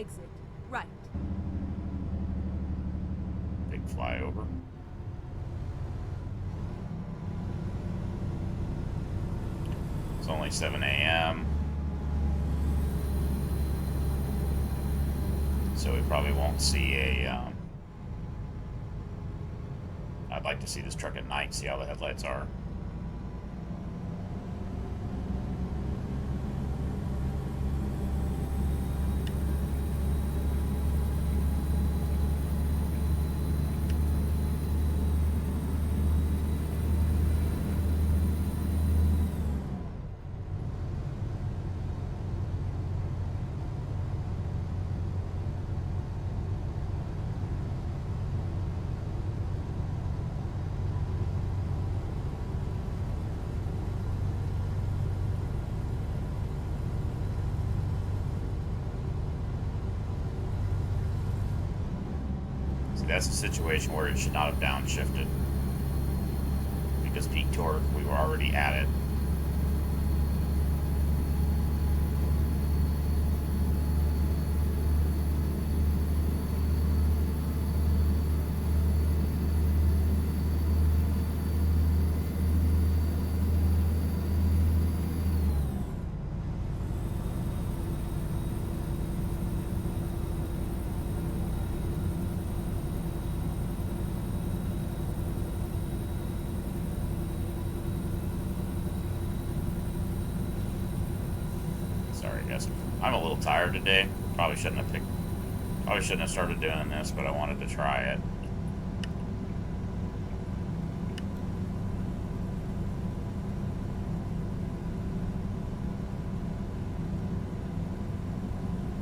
Exit. Right. Big flyover. It's only 7 a.m. So we probably won't see a... I'd like to see this truck at night, see how the headlights are. That's a situation where it should not have downshifted. Because peak torque, we were already at it. Sorry guys, I'm a little tired today. Probably shouldn't have started doing this, but I wanted to try it.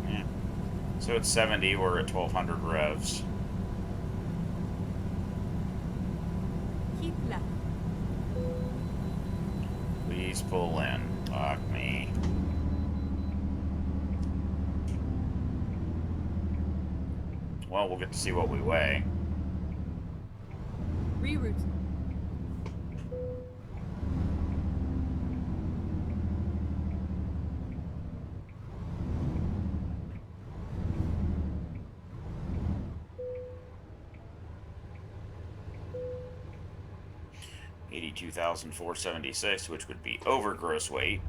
Yeah. So it's 70, we're at 1200 revs. Keep left. Please pull in. Fuck me. Well, we'll get to see what we weigh. Reroute. $82,476, which would be over gross weight.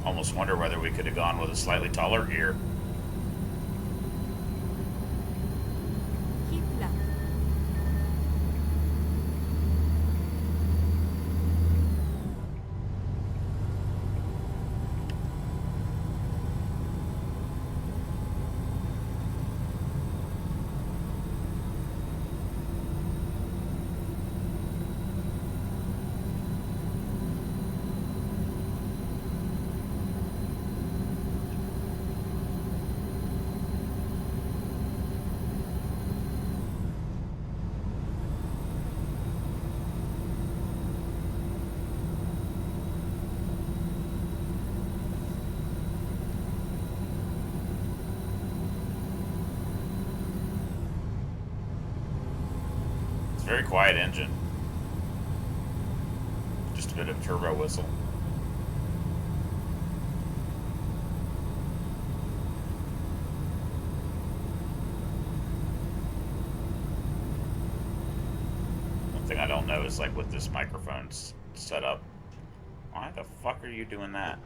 Almost wonder whether we could have gone with a slightly taller gear. Keep left. Very quiet engine. Just a bit of turbo whistle. One thing I don't know is like with this microphone's set up. Why the fuck are you doing that?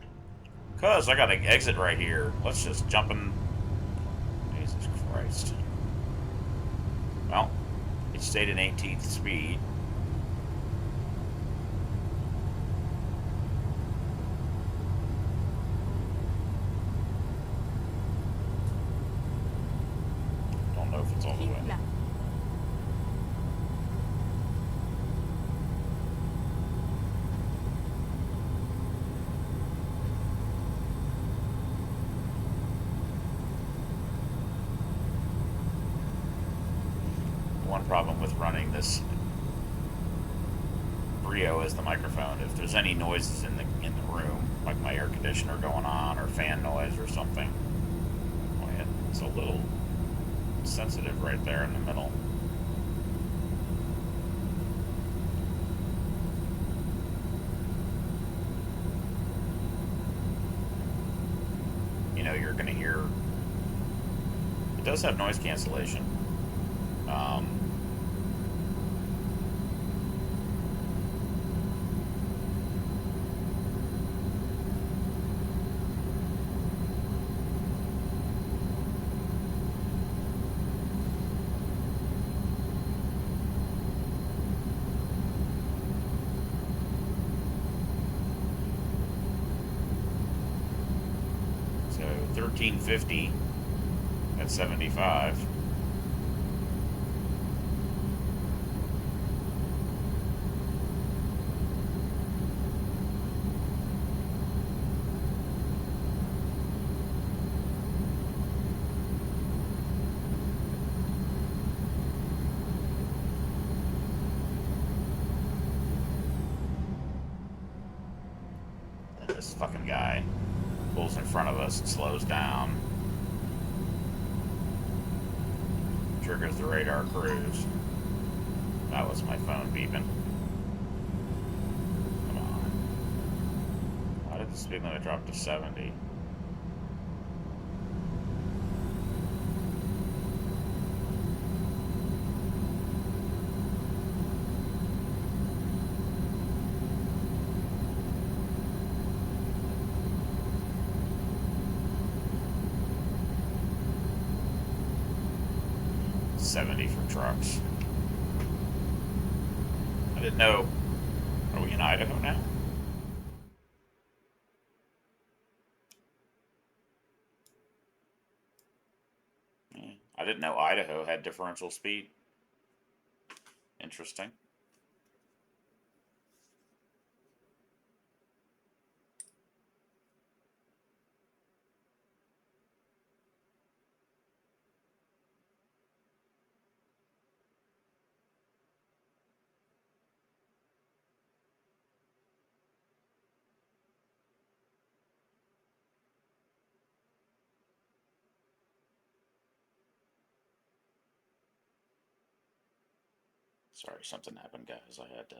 Cause I got an exit right here. Let's just jump in. Jesus Christ. Well, it stayed at 18th speed. Don't know if it's all the Keep way. left. One problem with running this Brio is the microphone. If there's any noises in the room, like my air conditioner going on or fan noise or something, go ahead. It's a little sensitive right there in the middle. You know, you're going to hear... It does have noise cancellation. So 1350 at 75. This fucking guy pulls in front of us and slows down. Triggers the radar cruise. That was my phone beeping. Come on. Why did the speed limit drop to 70? For trucks. I didn't know. Are we in Idaho now? Yeah. I didn't know Idaho had differential speed. Interesting. Sorry, something happened, guys. I had to...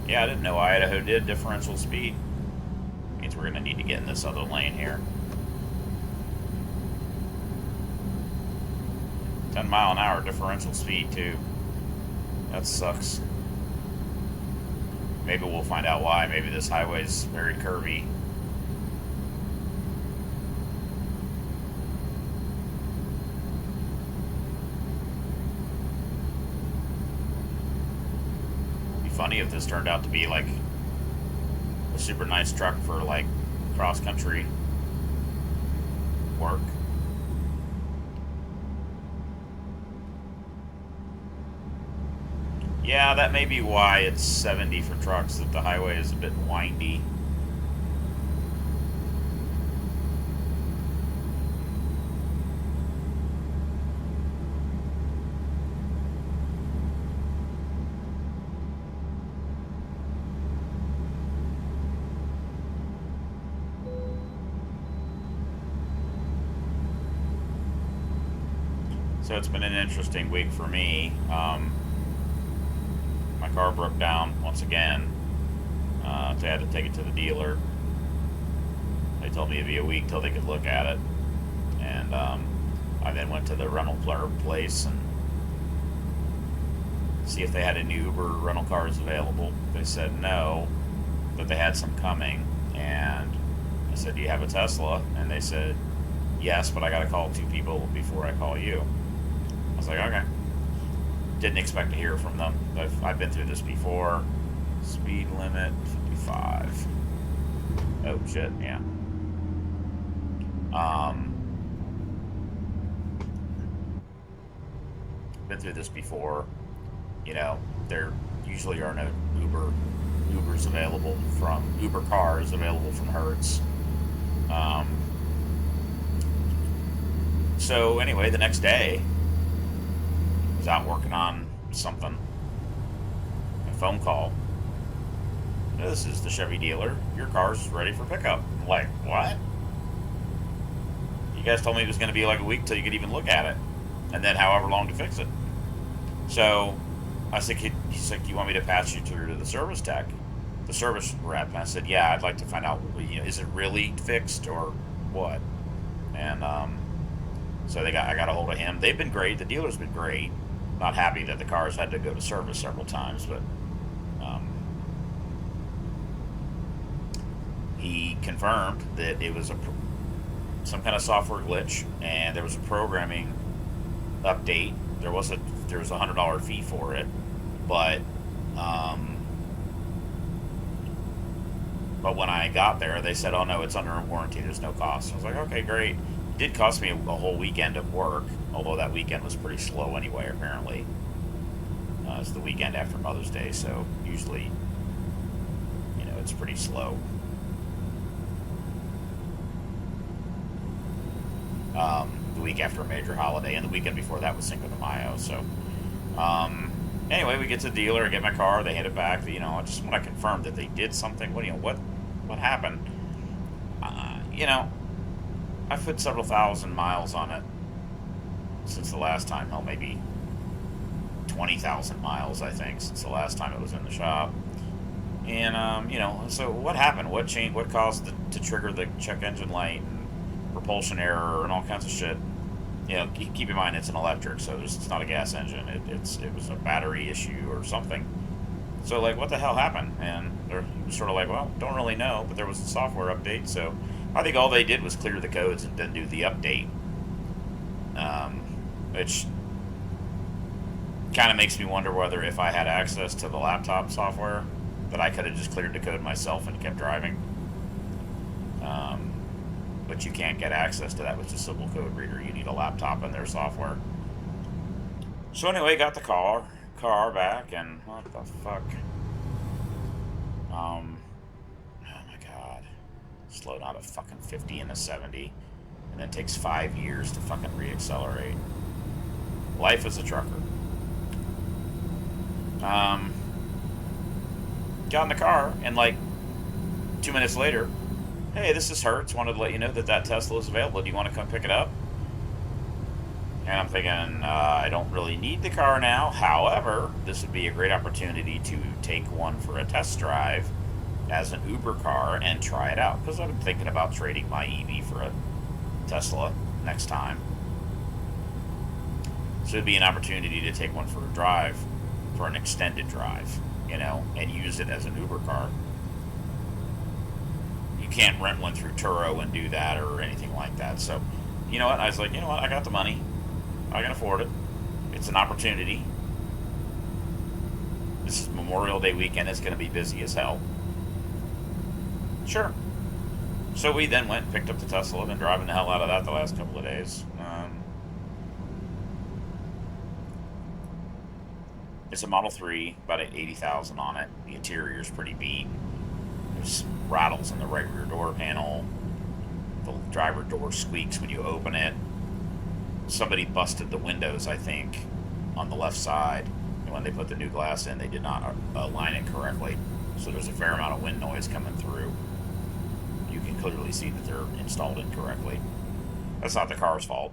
Yeah, I didn't know Idaho did differential speed. Means we're going to need to get in this other lane here. 10 mile an hour differential speed, too. That sucks. Maybe we'll find out why. Maybe this highway's very curvy. It'd be funny if this turned out to be like a super nice truck for like cross-country work. Yeah, that may be why it's 70 for trucks, that the highway is a bit windy. So it's been an interesting week for me. My car broke down once again. So I had to take it to the dealer. They told me it'd be a week till they could look at it. And I then went to the rental place and see if they had any Uber rental cars available. They said no, but they had some coming. And I said, do you have a Tesla? And they said, yes, but I got to call 2 people before I call you. I was like, okay. Didn't expect to hear from them. I've been through this before. Speed limit 55. Oh shit, yeah. been through this before. You know, there usually are no Ubers available from Uber cars available from Hertz. Um, so anyway, the next day, I was out working on something. A phone call. This is the Chevy dealer. Your car's ready for pickup. I'm like, what? You guys told me it was going to be like a week till you could even look at it, and then however long to fix it. So I said, he's like, do you want me to pass you through to the service tech, the service rep? And I said, yeah, I'd like to find out, is it really fixed or what? And so I got a hold of him. They've been great. The dealer's been great. Not happy that the cars had to go to service several times, but he confirmed that it was some kind of software glitch, and there was a programming update. There was a $100 fee for it, but when I got there, they said, "Oh no, it's under warranty. There's no cost." I was like, "Okay, great." It did cost me a whole weekend of work, although that weekend was pretty slow anyway. Apparently, it's the weekend after Mother's Day, so usually, it's pretty slow. The week after a major holiday, and the weekend before that was Cinco de Mayo. So, anyway, we get to the dealer, I get my car, they hand it back. I just want to confirm that they did something. What happened? I've put several thousand miles on it since the last time. Hell, maybe 20,000 miles, I think, since the last time it was in the shop. And so what happened? What changed? What caused to trigger the check engine light and propulsion error and all kinds of shit? Keep in mind it's an electric, so it's not a gas engine. It was a battery issue or something. So what the hell happened? And they're sort of like, well, don't really know, but there was a software update. So I think all they did was clear the codes and then do the update, which kind of makes me wonder whether if I had access to the laptop software, that I could have just cleared the code myself and kept driving. But you can't get access to that with just Simple Code Reader. You need a laptop and their software. So anyway, got the car back, and what the fuck? Oh my god. Slow down to fucking 50 and a 70, and then takes 5 years to fucking reaccelerate. Life as a trucker. Got in the car, and 2 minutes later, hey, this is Hertz. Wanted to let you know that Tesla is available. Do you want to come pick it up? And I'm thinking, I don't really need the car now. However, this would be a great opportunity to take one for a test drive as an Uber car and try it out. Because I've been thinking about trading my EV for a Tesla next time. So it'd be an opportunity to take one for a drive, for an extended drive, and use it as an Uber car. You can't rent one through Turo and do that or anything like that. So, you know what? I was like, I got the money. I can afford it. It's an opportunity. This is Memorial Day weekend. It's going to be busy as hell. Sure. So we then went and picked up the Tesla. I've been driving the hell out of that the last couple of days. It's a Model 3, about 80,000 on it. The interior is pretty beat. There's rattles in the right rear door panel. The driver door squeaks when you open it. Somebody busted the windows, I think, on the left side. And when they put the new glass in, they did not align it correctly. So there's a fair amount of wind noise coming through. You can clearly see that they're installed incorrectly. That's not the car's fault.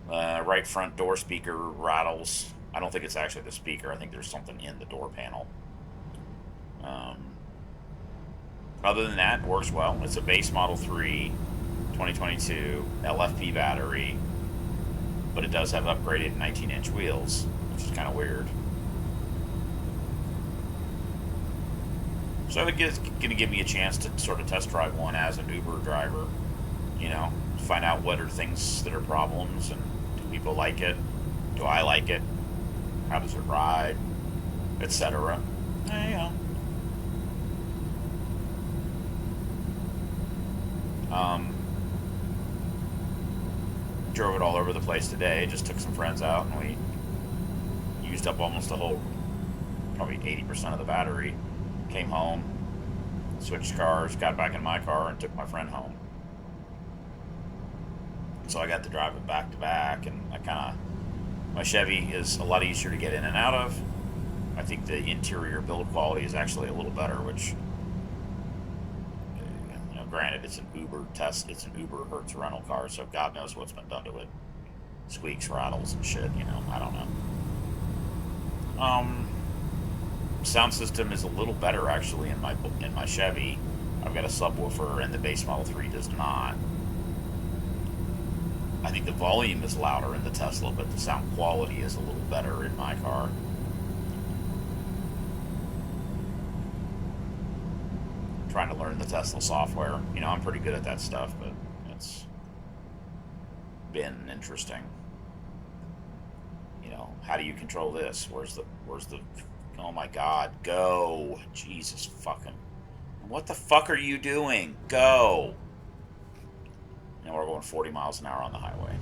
Right front door speaker rattles. I don't think it's actually the speaker. I think there's something in the door panel. Other than that, it works well. It's a base Model 3, 2022, LFP battery, but it does have upgraded 19-inch wheels, which is kind of weird. So it's going to give me a chance to sort of test drive one as an Uber driver, find out what are things that are problems, and do people like it? Do I like it? How does it ride? Etc. Drove it all over the place today. Just took some friends out, and we used up almost the whole, probably 80% of the battery. Came home, switched cars, got back in my car, and took my friend home. So I got to drive it back to back, and my Chevy is a lot easier to get in and out of. I think the interior build quality is actually a little better, which, granted, it's an Uber test, it's an Uber Hertz rental car, so God knows what's been done to it. Squeaks, rattles, and shit. I don't know. Sound system is a little better actually in my Chevy. I've got a subwoofer, and the base Model 3 does not. I think the volume is louder in the Tesla, but the sound quality is a little better in my car. Trying to learn the Tesla software. I'm pretty good at that stuff, but it's been interesting. How do you control this? Where's the oh my God, go. Jesus fucking, what the fuck are you doing? Go. We're going 40 miles an hour on the highway.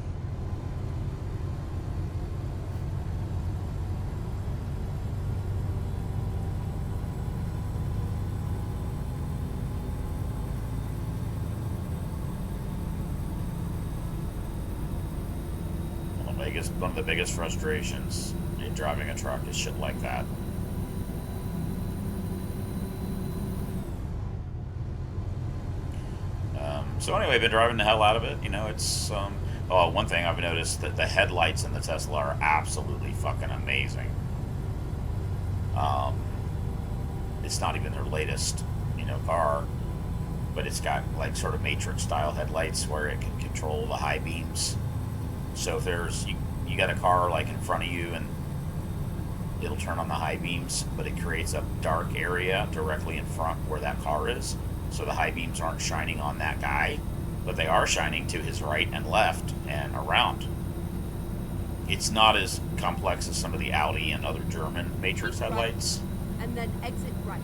One of the biggest frustrations in driving a truck is shit like that. So anyway, I've been driving the hell out of it. It's one thing I've noticed, that the headlights in the Tesla are absolutely fucking amazing. It's not even their latest, car, but it's got like sort of Matrix style headlights where it can control the high beams. So if there's you got a car like in front of you, and it'll turn on the high beams, but it creates a dark area directly in front where that car is. So the high beams aren't shining on that guy, but they are shining to his right and left and around. It's not as complex as some of the Audi and other German Matrix headlights. And then exit right.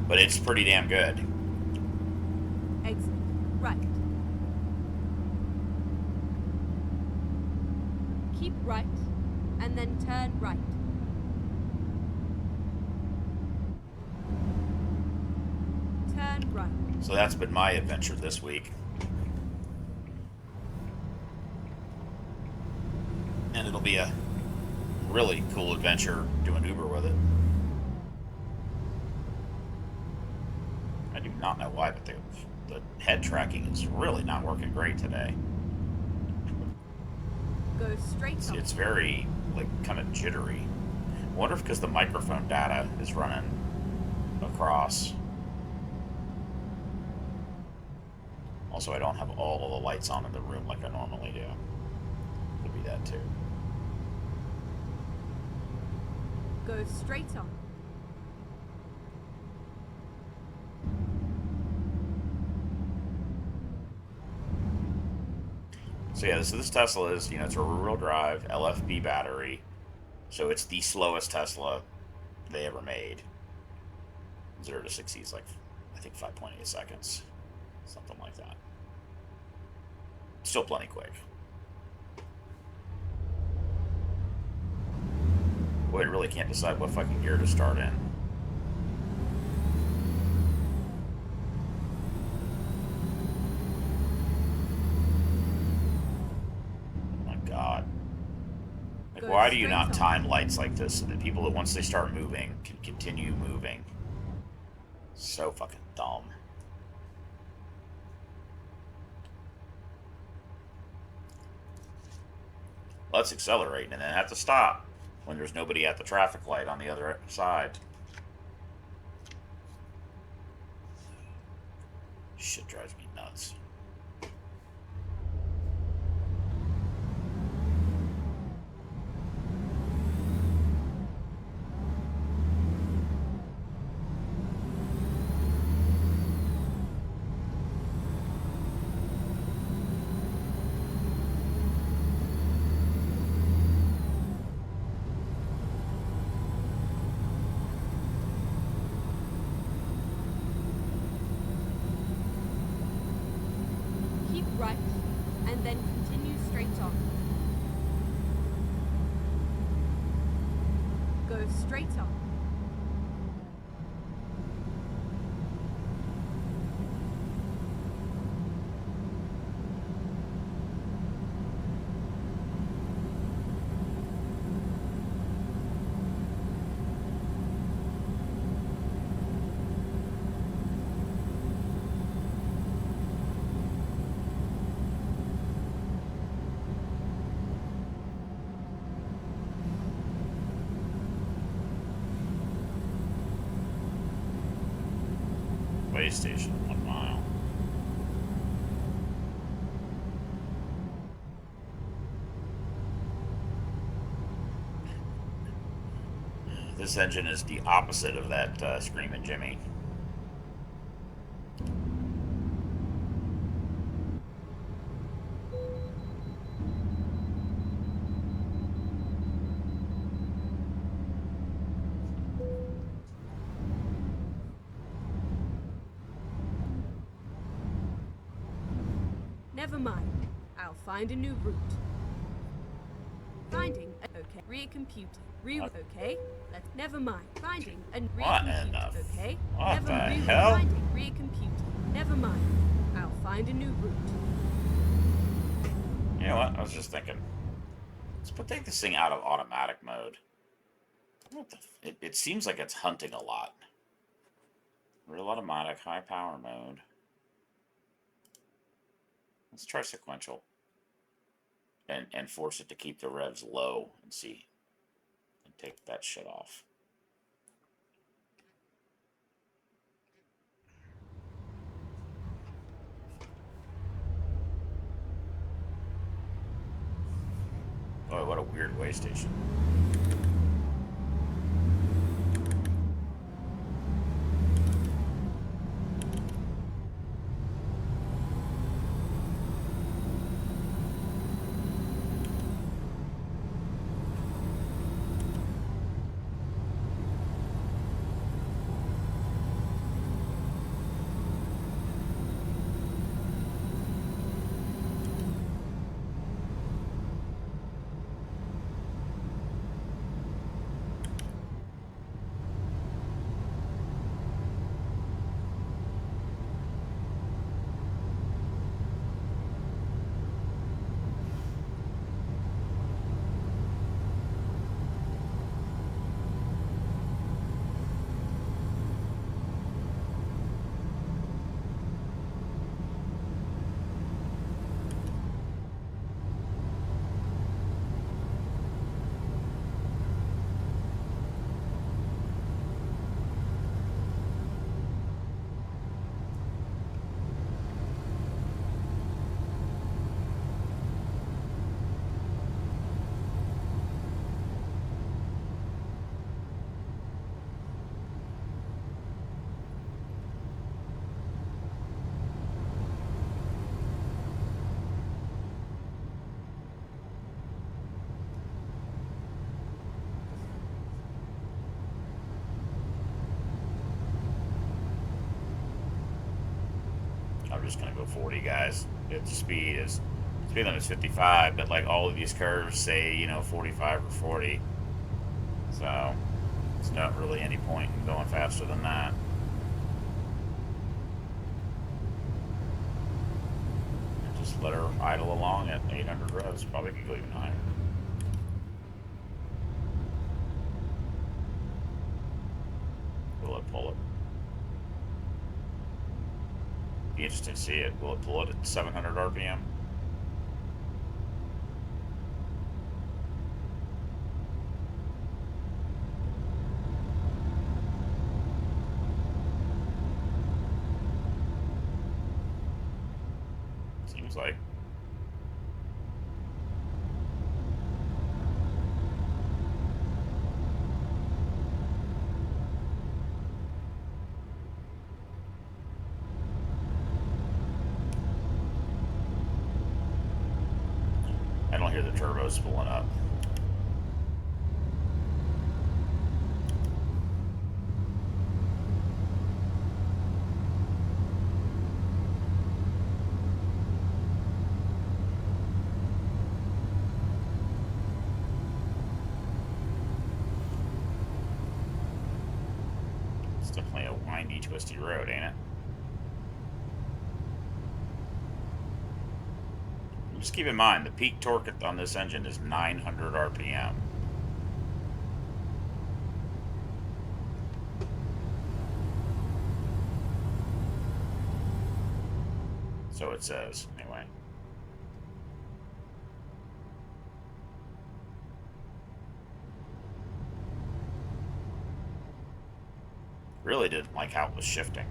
But it's pretty damn good. Exit right. Keep right, and then turn right. Turn right. So that's been my adventure this week. And it'll be a really cool adventure doing Uber with it. I do not know why, but the head tracking is really not working great today. Go straight on. It's very, kind of jittery. I wonder if because the microphone data is running across. Also, I don't have all of the lights on in the room like I normally do. Could be that too. Go straight on. So yeah, this Tesla is, it's a rear-wheel drive LFP battery. So it's the slowest Tesla they ever made. 0 to 60 is I think 5.8 seconds. Something like that. Still plenty quick. Boy, I really can't decide what fucking gear to start in. Why do you not time lights like this so that people, that once they start moving, can continue moving? So fucking dumb. Let's accelerate and then have to stop when there's nobody at the traffic light on the other side. Shit drives me nuts. Right, and then continue straight on. Go straight up. Way station, 1 mile. This engine is the opposite of that Screaming Jimmy. Never mind. I'll find a new route. Finding. Okay. Recomputing. Okay. Let's. Never mind. Finding and What in recompute. the Okay. what Never the mind. hell? Finding. Recomputing. Never mind. I'll find a new route. You know what? I was just thinking. Let's take this thing out of automatic mode. What the? It seems like it's hunting a lot. Real automatic, high power mode. Let's try sequential. And force it to keep the revs low and see. And take that shit off. Oh, what a weird way station. I'm just gonna go 40, guys. Its speed limit is 55, but like all of these curves say, 45 or 40. So it's not really any point in going faster than that. And just let her idle along at 800 revs. Probably could go even higher. Will it pull it? Be interesting to see it. Will it pull it at 700 RPM? Seems like. I don't hear the turbos spooling up. definitely a windy, twisty road, ain't it? Just keep in mind, the peak torque on this engine is 900 RPM. So it says, anyway. Really didn't like how it was shifting.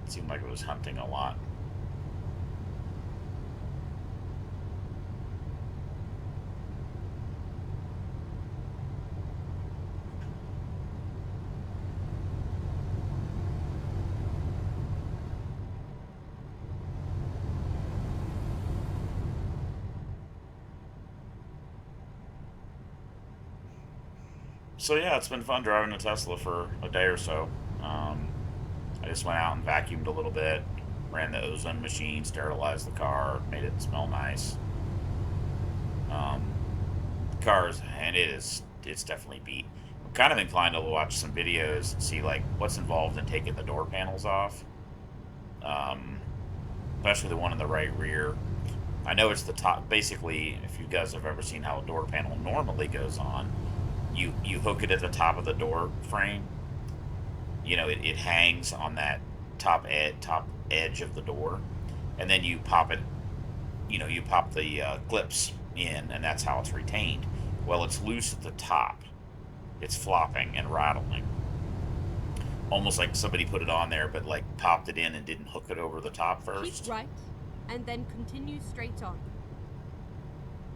It seemed like it was hunting a lot. So yeah, it's been fun driving a Tesla for a day or so. I just went out and vacuumed a little bit, ran the ozone machine, sterilized the car, made it smell nice. Cars, and it's definitely beat. I'm kind of inclined to watch some videos and see like what's involved in taking the door panels off, um, especially the one in the right rear. I know it's the top. Basically, if you guys have ever seen how a door panel normally goes on, you hook it at the top of the door frame. You know, it hangs on that top edge of the door, and then you pop it. You know, you pop the clips in, and that's how it's retained. Well, it's loose at the top. It's flopping and rattling, almost like somebody put it on there, but like popped it in and didn't hook it over the top first. Keep right, and then continue straight on.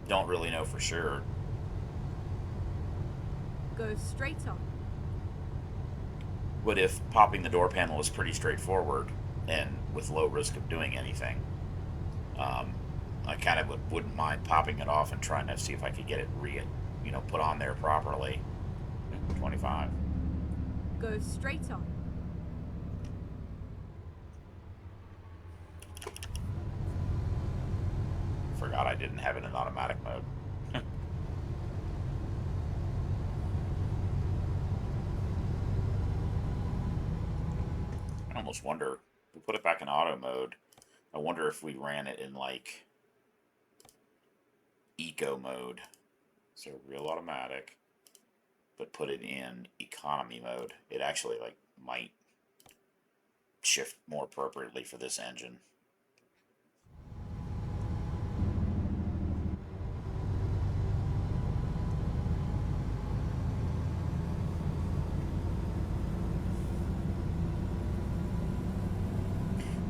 Don't really know for sure. Go straight on. But if popping the door panel is pretty straightforward and with low risk of doing anything, I kind of wouldn't mind popping it off and trying to see if I could get it put on there properly. 25. Go straight on. Forgot I didn't have it in automatic mode. I almost wonder, if we put it back in auto mode, I wonder if we ran it in like eco mode, so real automatic, but put it in economy mode, it actually like might shift more appropriately for this engine.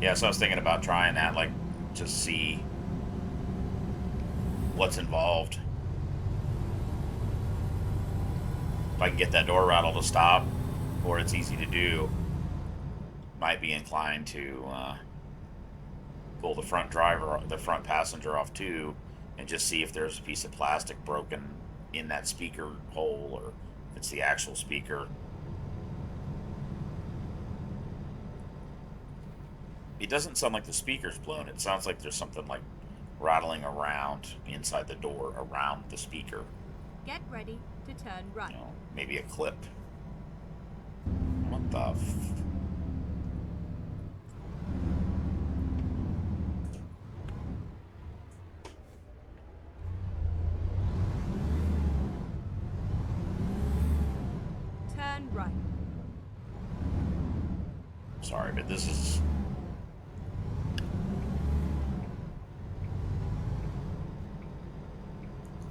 Yeah, so I was thinking about trying that, like, just see what's involved. If I can get that door rattle to stop, or it's easy to do, might be inclined to pull the front passenger off too, and just see if there's a piece of plastic broken in that speaker hole, or if it's the actual speaker. It doesn't sound like the speaker's blown. It sounds like there's something like rattling around inside the door, around the speaker. Get ready to turn right. You know, maybe a clip. What the Turn right. Sorry, but this is...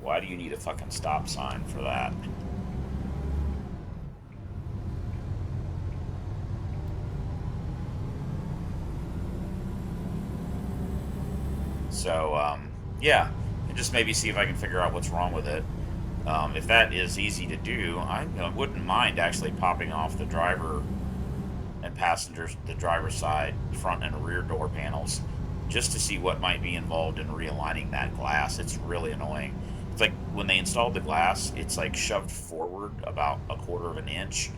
Why do you need a fucking stop sign for that? So, yeah, and just maybe see if I can figure out what's wrong with it. If that is easy to do, I wouldn't mind actually popping off the driver and passengers, the driver's side, front and rear door panels, just to see what might be involved in realigning that glass. It's really annoying. It's like when they installed the glass, it's like shoved forward about a quarter of an inch,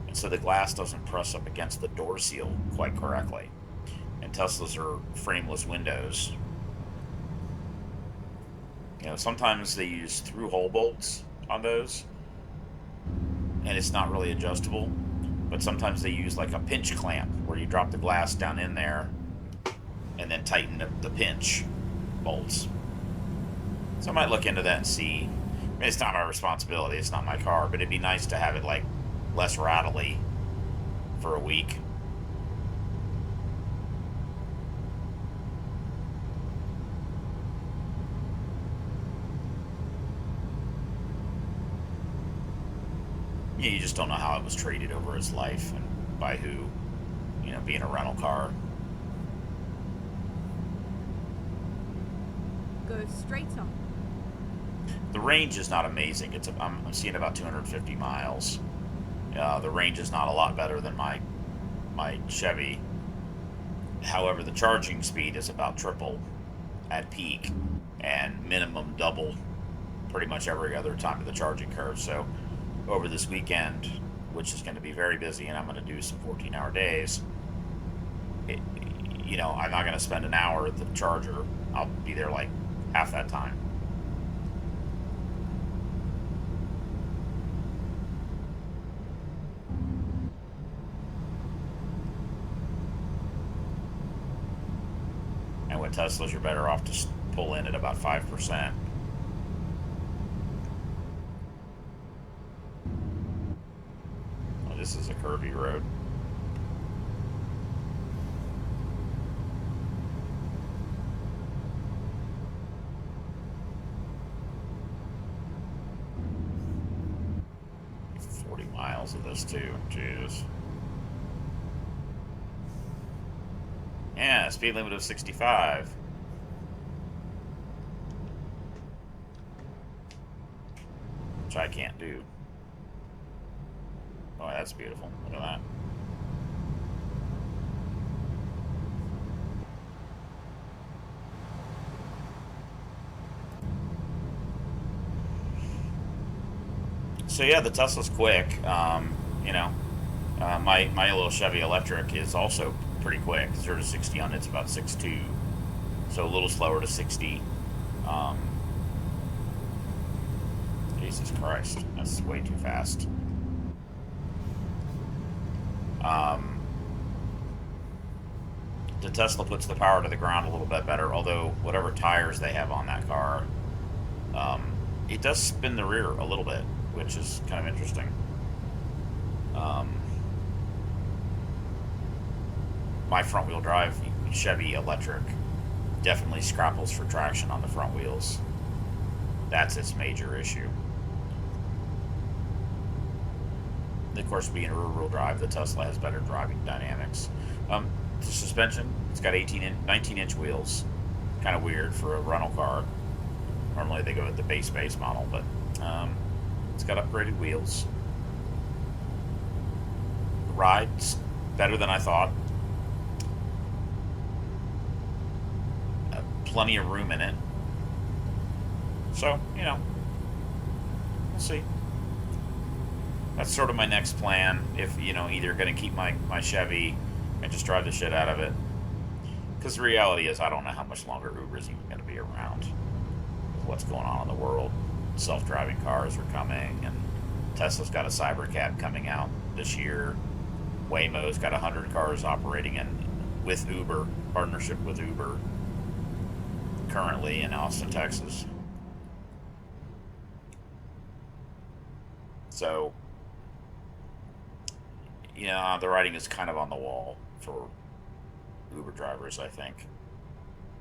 and so the glass doesn't press up against the door seal quite correctly. And Teslas are frameless windows. You know, sometimes they use through-hole bolts on those, and it's not really adjustable. But sometimes they use like a pinch clamp where you drop the glass down in there and then tighten the pinch bolts. So I might look into that and see. I mean, it's not my responsibility. It's not my car, but it'd be nice to have it like less rattly for a week. Yeah, you just don't know how it was treated over its life and by who. You know, being a rental car. Go straight on. The range is not amazing. I'm seeing about 250 miles. The range is not a lot better than my Chevy. However, the charging speed is about triple at peak and minimum double pretty much every other time of the charging curve. So over this weekend, which is going to be very busy, and I'm going to do some 14-hour days, I'm not going to spend an hour at the charger. I'll be there like half that time. And with Teslas, you're better off to pull in at about 5%. Oh, this is a curvy road. Of this too. Jeez. Yeah, speed limit of 65. Which I can't do. Oh, that's beautiful. Look at that. So yeah, the Tesla's quick. My little Chevy electric is also pretty quick. 0 to 60 on it's about 6.2, so a little slower to 60. Jesus Christ, that's way too fast. The Tesla puts the power to the ground a little bit better, although whatever tires they have on that car, it does spin the rear a little bit, which is kind of interesting. My front-wheel drive Chevy electric definitely scrapples for traction on the front wheels. That's its major issue. Of course, being a rear-wheel drive, the Tesla has better driving dynamics. The suspension, it's got 19-inch wheels. Kind of weird for a rental car. Normally they go with the base model, but it's got upgraded wheels. The ride's better than I thought. Plenty of room in it. So, we'll see. That's sort of my next plan. If, either going to keep my Chevy and just drive the shit out of it. Because the reality is, I don't know how much longer Uber's even going to be around. With what's going on in the world. Self-driving cars are coming, and Tesla's got a Cybercab coming out this year. Waymo's got 100 cars operating with Uber, partnership with Uber, currently in Austin, Texas. So, the writing is kind of on the wall for Uber drivers, I think.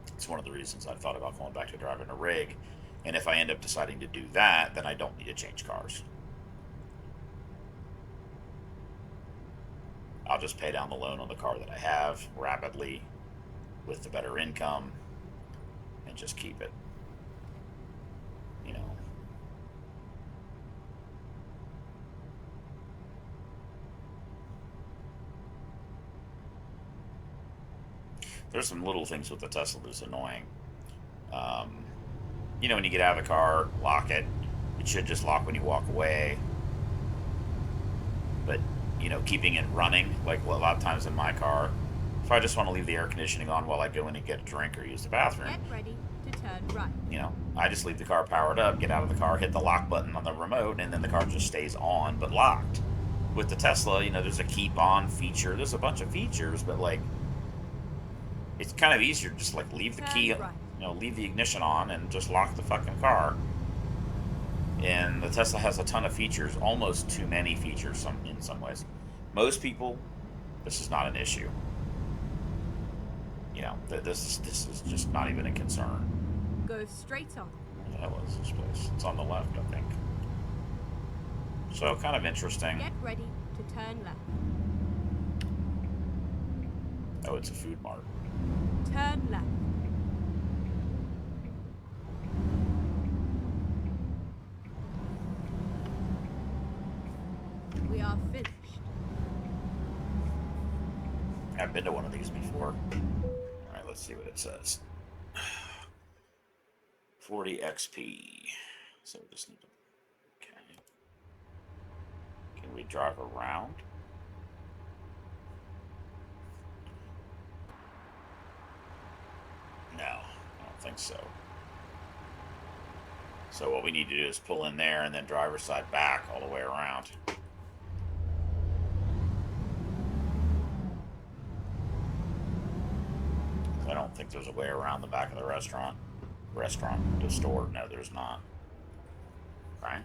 It's one of the reasons I've thought about going back to driving a rig. And if I end up deciding to do that, then I don't need to change cars. I'll just pay down the loan on the car that I have rapidly with the better income and just keep it. There's some little things with the Tesla that's annoying. When you get out of the car, lock it. It should just lock when you walk away. But, keeping it running, like a lot of times in my car, if I just want to leave the air conditioning on while I go in and get a drink or use the bathroom, Get ready to Turn right. You know, I just leave the car powered up, get out of the car, hit the lock button on the remote, and then the car just stays on but locked. With the Tesla, you know, there's a keep on feature. There's a bunch of features, but like, it's kind of easier to just like leave the key, Turn right. you know, leave the ignition on and just lock the fucking car. And the Tesla has a ton of features, almost too many features in some ways. Most people, this is not an issue. You know, this is just not even a concern. Go straight on. Where the hell is this place? It's on the left, I think. So kind of interesting. Get ready to turn left. Oh, it's a food mart. Turn left. We are finished. I've been to one of these before. All right, let's see what it says. 40 XP. So we just need to. Okay. Can we drive around? No, I don't think so. So what we need to do is pull in there and then driver's side back all the way around. I don't think there's a way around the back of the restaurant. The store. No, there's not. Right?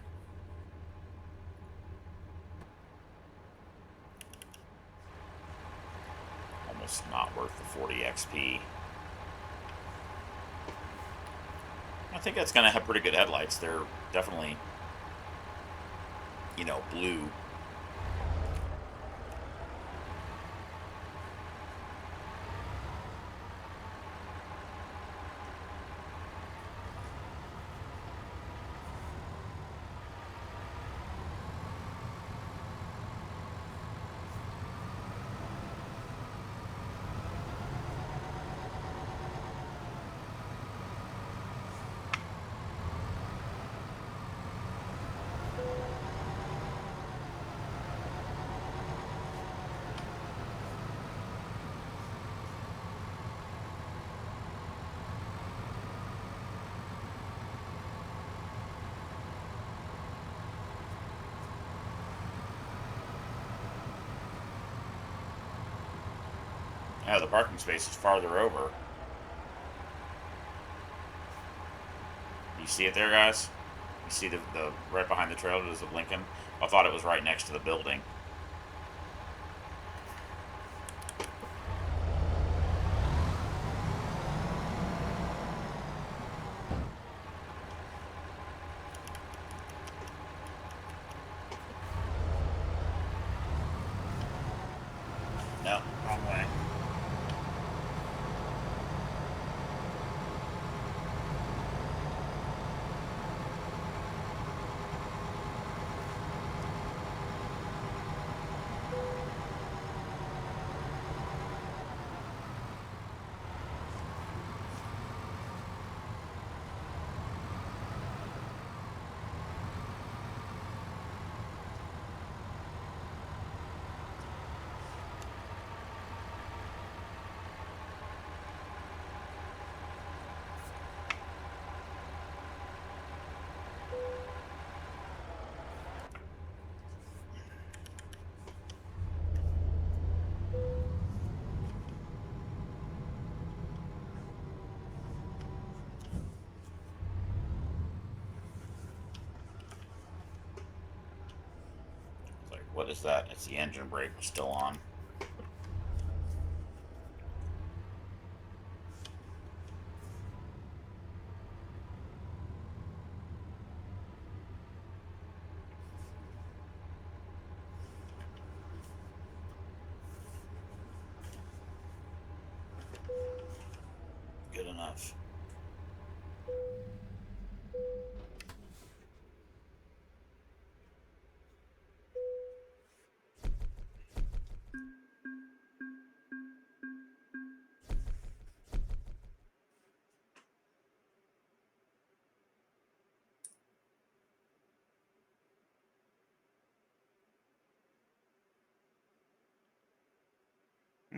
Almost not worth the 40 XP. I think that's going to have pretty good headlights. They're definitely, you know, blue. Yeah, the parking space is farther over. You see it there, guys? You see the right behind the trailers of Lincoln? I thought it was right next to the building. No, wrong way. It's like, what is that? It's the engine brake still on. Good enough.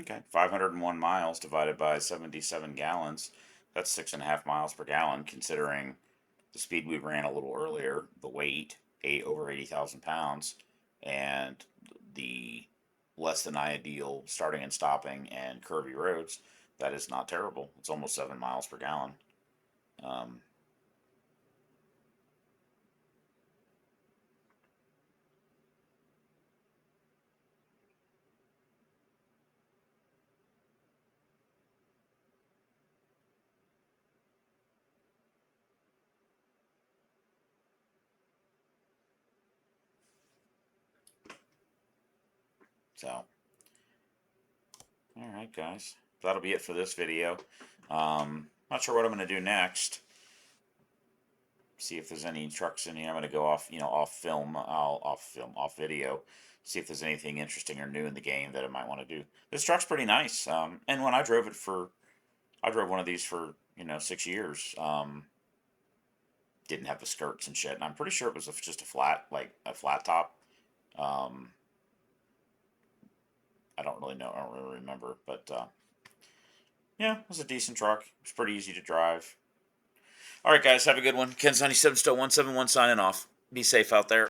Okay, 501 miles divided by 77 gallons. That's 6.5 miles per gallon, considering the speed we ran a little earlier, the weight, over 80,000 pounds, and the less than ideal starting and stopping and curvy roads. That is not terrible. It's almost 7 miles per gallon. Um, so, all right, guys. That'll be it for this video. Not sure what I'm going to do next. See if there's any trucks in here. I'm going to go off, off video. See if there's anything interesting or new in the game that I might want to do. This truck's pretty nice. And when I drove one of these for 6 years. Didn't have the skirts and shit, and I'm pretty sure it was just a flat top. Um, I don't really know. I don't really remember, but yeah, it was a decent truck. It was pretty easy to drive. All right, guys, have a good one. Ken 97 still 171 signing off. Be safe out there.